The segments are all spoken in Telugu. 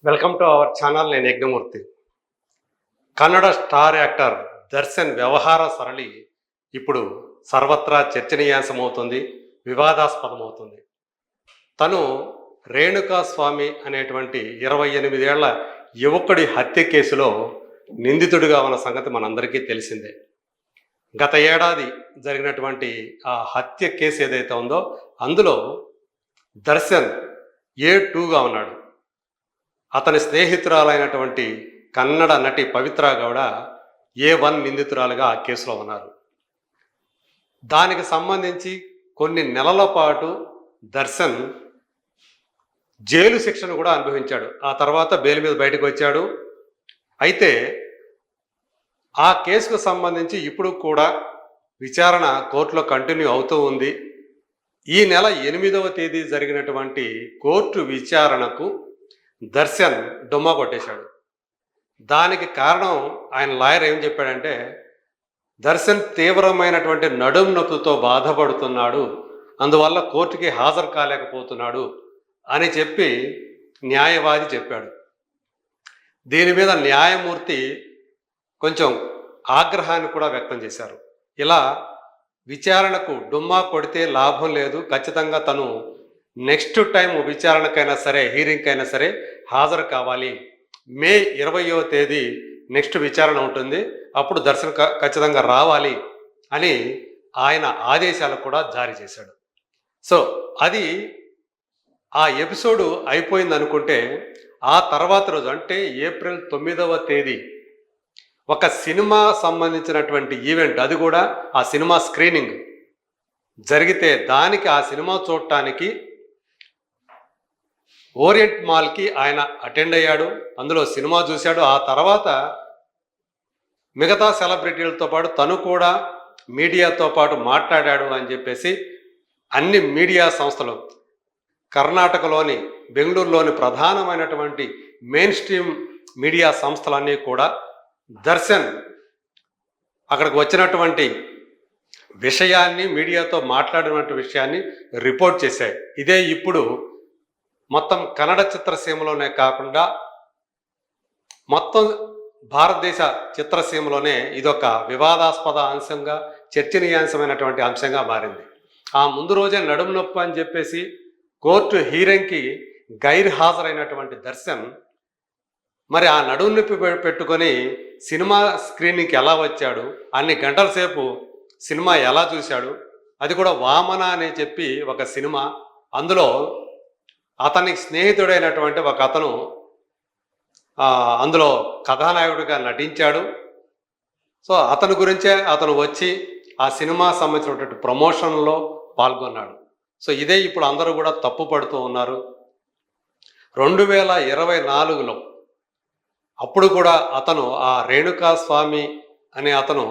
Welcome to our channel. నేను యజ్ఞమూర్తి. కన్నడ స్టార్ యాక్టర్ దర్శన్ వ్యవహార సరళి ఇప్పుడు సర్వత్రా చర్చనీయాంశమవుతుంది, వివాదాస్పదమవుతుంది. తను రేణుకా స్వామి అనేటువంటి 28 ఏళ్ల యువకుడి హత్య కేసులో నిందితుడిగా ఉన్న సంగతి మనందరికీ తెలిసిందే. గత ఏడాది జరిగినటువంటి ఆ హత్య కేసు ఏదైతే ఉందో అందులో దర్శన్ A2గా ఉన్నాడు. అతని స్నేహితురాలైనటువంటి కన్నడ నటి పవిత్ర గౌడ A1 నిందితురాలుగా ఆ కేసులో ఉన్నారు. దానికి సంబంధించి కొన్ని నెలల పాటు దర్శన్ జైలు శిక్షను కూడా అనుభవించాడు. ఆ తర్వాత బెయిల్ మీద బయటకు వచ్చాడు. అయితే ఆ కేసుకు సంబంధించి ఇప్పుడు కూడా విచారణ కోర్టులో కంటిన్యూ అవుతూ ఉంది. ఈ నెల 8వ తేదీ జరిగినటువంటి కోర్టు విచారణకు దర్శన్ డొమ్మా కొట్టేశాడు. దానికి కారణం ఆయన లాయర్ ఏం చెప్పాడంటే, దర్శన్ తీవ్రమైనటువంటి నడుం నొప్పితో బాధపడుతున్నాడు, అందువల్ల కోర్టుకి హాజరు కాలేకపోతున్నాడు అని చెప్పి న్యాయవాది చెప్పాడు. దీని మీద న్యాయమూర్తి కొంచెం ఆగ్రహాన్ని కూడా వ్యక్తం చేశారు. ఇలా విచారణకు డుమ్మా కొడితే లాభం లేదు, ఖచ్చితంగా తను నెక్స్ట్ టైం విచారణకైనా సరే హీరింగ్కైనా సరే హాజరు కావాలి. మే 20వ తేదీ నెక్స్ట్ విచారణ ఉంటుంది, అప్పుడు దర్శనం ఖచ్చితంగా రావాలి అని ఆయన ఆదేశాలు కూడా జారీ చేశాడు. సో అది ఆ ఎపిసోడ్ అయిపోయింది అనుకుంటే, ఆ తర్వాత రోజు అంటే ఏప్రిల్ 9వ తేదీ ఒక సినిమా సంబంధించినటువంటి ఈవెంట్, అది కూడా ఆ సినిమా స్క్రీనింగ్ జరిగితే దానికి ఆ సినిమా చూడటానికి ఓరియంట్ మాల్కి ఆయన అటెండ్ అయ్యాడు. అందులో సినిమా చూశాడు. ఆ తర్వాత మిగతా సెలబ్రిటీలతో పాటు తను కూడా మీడియాతో పాటు మాట్లాడాడు అని చెప్పేసి అన్ని మీడియా సంస్థలు, కర్ణాటకలోని బెంగళూరులోని ప్రధానమైనటువంటి మెయిన్ స్ట్రీమ్ మీడియా సంస్థలన్నీ కూడా దర్శన్ అక్కడికి వచ్చినటువంటి విషయాన్ని, మీడియాతో మాట్లాడినటువంటి విషయాన్ని రిపోర్ట్ చేశాయి. ఇదే ఇప్పుడు మొత్తం కన్నడ చిత్రసీమలోనే కాకుండా మొత్తం భారతదేశ చిత్రసీమలోనే ఇదొక వివాదాస్పద అంశంగా, చర్చనీయాంశమైనటువంటి అంశంగా మారింది. ఆ ముందు రోజే నడుము నొప్పి అని చెప్పేసి కోర్టు హీరింగ్కి గైర్హాజరైనటువంటి దర్శన్ మరి ఆ నడుము నొప్పి పెట్టుకొని సినిమా స్క్రీనింగ్కి ఎలా వచ్చాడు, అన్ని గంటల సేపు సినిమా ఎలా చూశాడు, అది కూడా వామన అని చెప్పి ఒక సినిమా, అందులో అతనికి స్నేహితుడైనటువంటి ఒక అతను అందులో కథానాయకుడిగా నటించాడు. సో అతని గురించే అతను వచ్చి ఆ సినిమా సంబంధించినటువంటి ప్రమోషన్లో పాల్గొన్నాడు. సో ఇదే ఇప్పుడు అందరూ కూడా తప్పు పడుతూ ఉన్నారు. 2024లో అప్పుడు కూడా అతను ఆ రేణుకా స్వామి అనే అతను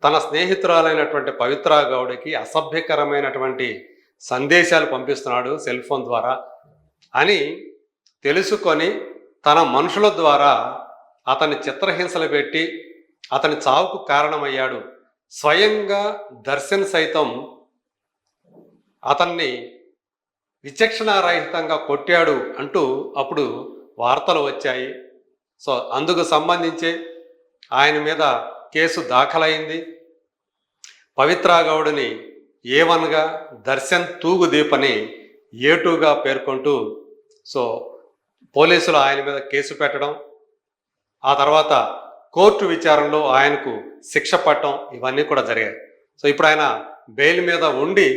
తన స్నేహితురాలైనటువంటి పవిత్ర గౌడకి అసభ్యకరమైనటువంటి సందేశాలు పంపిస్తున్నాడు సెల్ ఫోన్ ద్వారా అని తెలుసుకొని తన మనుషుల ద్వారా అతని చిత్రహింసలు పెట్టి అతని చావుకు కారణమయ్యాడు. స్వయంగా దర్శన్ సైతం అతన్ని విచక్షణారహితంగా కొట్టాడు అంటూ అప్పుడు వార్తలు వచ్చాయి. సో అందుకు సంబంధించి ఆయన మీద కేసు దాఖలైంది. పవిత్ర గౌడ్ని A1గా, దర్శన్ తూగుదీపని A2గా పేర్కొంటూ సో పోలీసులు ఆయన మీద కేసు పెట్టడం, ఆ తర్వాత కోర్టు విచారణలో ఆయనకు శిక్ష పట్టడం, ఇవన్నీ కూడా జరిగాయి. సో ఇప్పుడు ఆయన బెయిల్ మీద ఉండి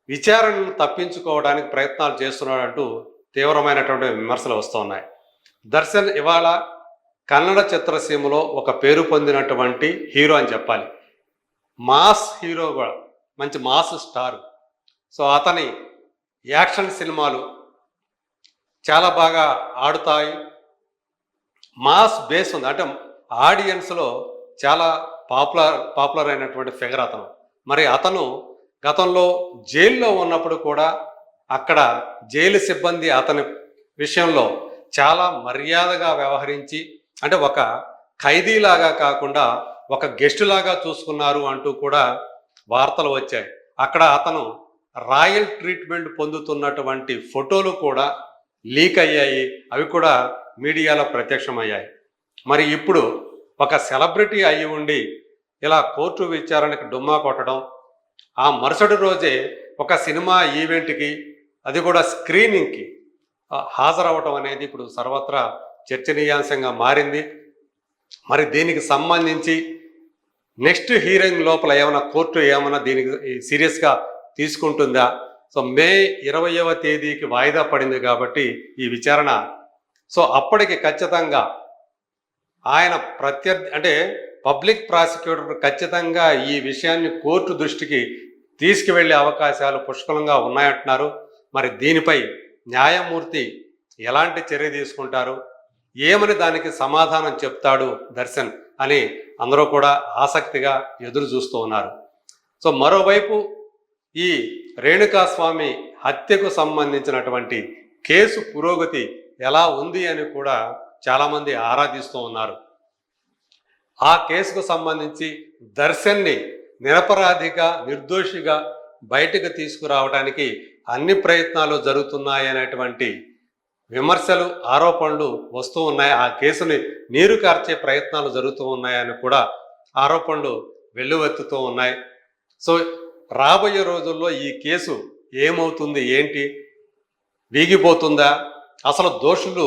విచారణను తప్పించుకోవడానికి ప్రయత్నాలు చేస్తున్నాడంటూ తీవ్రమైనటువంటి విమర్శలు వస్తూ ఉన్నాయి. దర్శన్ ఇవాళ కన్నడ చిత్రసీమలో ఒక పేరు పొందినటువంటి హీరో అని చెప్పాలి. మాస్ హీరో కూడా, మంచి మాస్ స్టార్. సో అతని యాక్షన్ సినిమాలు చాలా బాగా ఆడుతాయి. మాస్ బేస్ ఉంది, అంటే ఆడియన్స్లో చాలా పాపులర్ అయినటువంటి ఫిగర్ అతను. మరి అతను గతంలో జైల్లో ఉన్నప్పుడు కూడా అక్కడ జైలు సిబ్బంది అతని విషయంలో చాలా మర్యాదగా వ్యవహరించి, అంటే ఒక ఖైదీలాగా కాకుండా ఒక గెస్టులాగా చూసుకున్నారు అంటూ కూడా వార్తలు వచ్చాయి. అక్కడ అతను రాయల్ ట్రీట్మెంట్ పొందుతున్నటువంటి ఫోటోలు కూడా లీక్ అయ్యాయి, అవి కూడా మీడియాలో ప్రత్యక్షమయ్యాయి. మరి ఇప్పుడు ఒక సెలబ్రిటీ అయి ఉండి ఇలా కోర్టు విచారణకి డుమ్మా కొట్టడం, ఆ మరుసటి రోజే ఒక సినిమా ఈవెంట్కి, అది కూడా స్క్రీనింగ్కి హాజరవటం అనేది ఇప్పుడు సర్వత్రా చర్చనీయాంశంగా మారింది. మరి దీనికి సంబంధించి నెక్స్ట్ హీరింగ్ లోపల ఏమైనా కోర్టు ఏమైనా దీనికి సీరియస్గా తీసుకుంటుందా? సో మే 20వ తేదీకి వాయిదా పడింది కాబట్టి ఈ విచారణ, సో అప్పటికి ఖచ్చితంగా ఆయన ప్రత్యర్థి అంటే పబ్లిక్ ప్రాసిక్యూటర్ ఖచ్చితంగా ఈ విషయాన్ని కోర్టు దృష్టికి తీసుకువెళ్ళే అవకాశాలు పుష్కలంగా ఉన్నాయంటున్నారు. మరి దీనిపై న్యాయమూర్తి ఎలాంటి చర్య తీసుకుంటారు, ఏమని దానికి సమాధానం చెప్తాడు దర్శన్ అని అందరూ కూడా ఆసక్తిగా ఎదురు చూస్తూ ఉన్నారు. సో మరోవైపు ఈ రేణుకాస్వామి హత్యకు సంబంధించినటువంటి కేసు పురోగతి ఎలా ఉంది అని కూడా చాలామంది ఆరాధిస్తూ ఉన్నారు. ఆ కేసుకు సంబంధించి దర్శన్ని నిరపరాధిగా, నిర్దోషిగా బయటకు తీసుకురావడానికి అన్ని ప్రయత్నాలు జరుగుతున్నాయనేటువంటి విమర్శలు, ఆరోపణలు వస్తూ ఉన్నాయి. ఆ కేసుని నీరు కార్చే ప్రయత్నాలు జరుగుతూ ఉన్నాయని కూడా ఆరోపణలు వెల్లువెత్తుతూ ఉన్నాయి. సో రాబోయే రోజుల్లో ఈ కేసు ఏమవుతుంది, ఏంటి, వీగిపోతుందా, అసలు దోషులు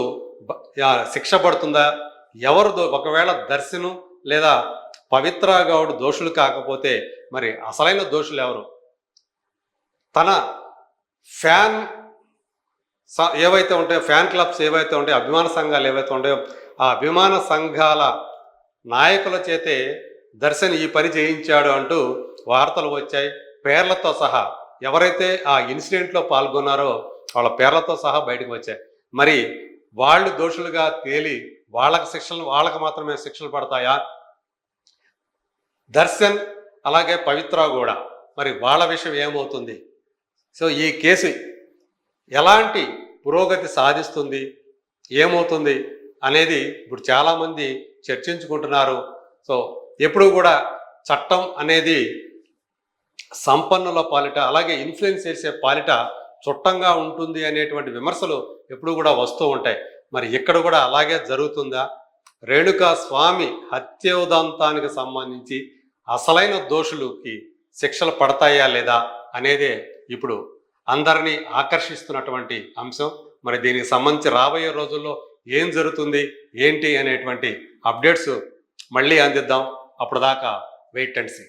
శిక్ష పడుతుందా, ఒకవేళ దర్శను లేదా పవిత్ర గౌడ్ దోషులు కాకపోతే మరి అసలైన దోషులు ఎవరు? తన ఫ్యాన్ ఏవైతే ఉంటాయో, ఫ్యాన్ క్లబ్స్ ఏవైతే ఉంటాయో, అభిమాన సంఘాలు ఏవైతే ఉంటాయో, ఆ అభిమాన సంఘాల నాయకుల చేతే దర్శన్ ఈ పని చేయించాడు అంటూ వార్తలు వచ్చాయి. పేర్లతో సహా ఎవరైతే ఆ ఇన్సిడెంట్లో పాల్గొన్నారో వాళ్ళ పేర్లతో సహా బయటకు వచ్చాయి. మరి వాళ్ళు దోషులుగా తేలి వాళ్ళకి మాత్రమే శిక్షలు పడతాయా? దర్శన్ అలాగే పవిత్ర కూడా మరి వాళ్ళ విషయం ఏమవుతుంది? సో ఈ కేసు ఎలాంటి పురోగతి సాధిస్తుంది, ఏమవుతుంది అనేది ఇప్పుడు చాలామంది చర్చించుకుంటున్నారు. సో ఎప్పుడు కూడా చట్టం అనేది సంపన్నుల పాలిట, అలాగే ఇన్ఫ్లుయెన్స్ చేసే పాలిట చుట్టంగా ఉంటుంది అనేటువంటి విమర్శలు ఎప్పుడు కూడా వస్తూ ఉంటాయి. మరి ఇక్కడ కూడా అలాగే జరుగుతుందా? రేణుకా స్వామి హత్యోదంతానికి సంబంధించి అసలైన దోషులకి శిక్షలు పడతాయా లేదా అనేదే ఇప్పుడు అందరినీ ఆకర్షిస్తున్నటువంటి అంశం. మరి దీనికి సంబంధించి రాబోయే రోజుల్లో ఏం జరుగుతుంది, ఏంటి అనేటువంటి అప్డేట్స్ మళ్ళీ అందిద్దాం. అప్పుడు దాకా వెయిట్ అండ్ సీ.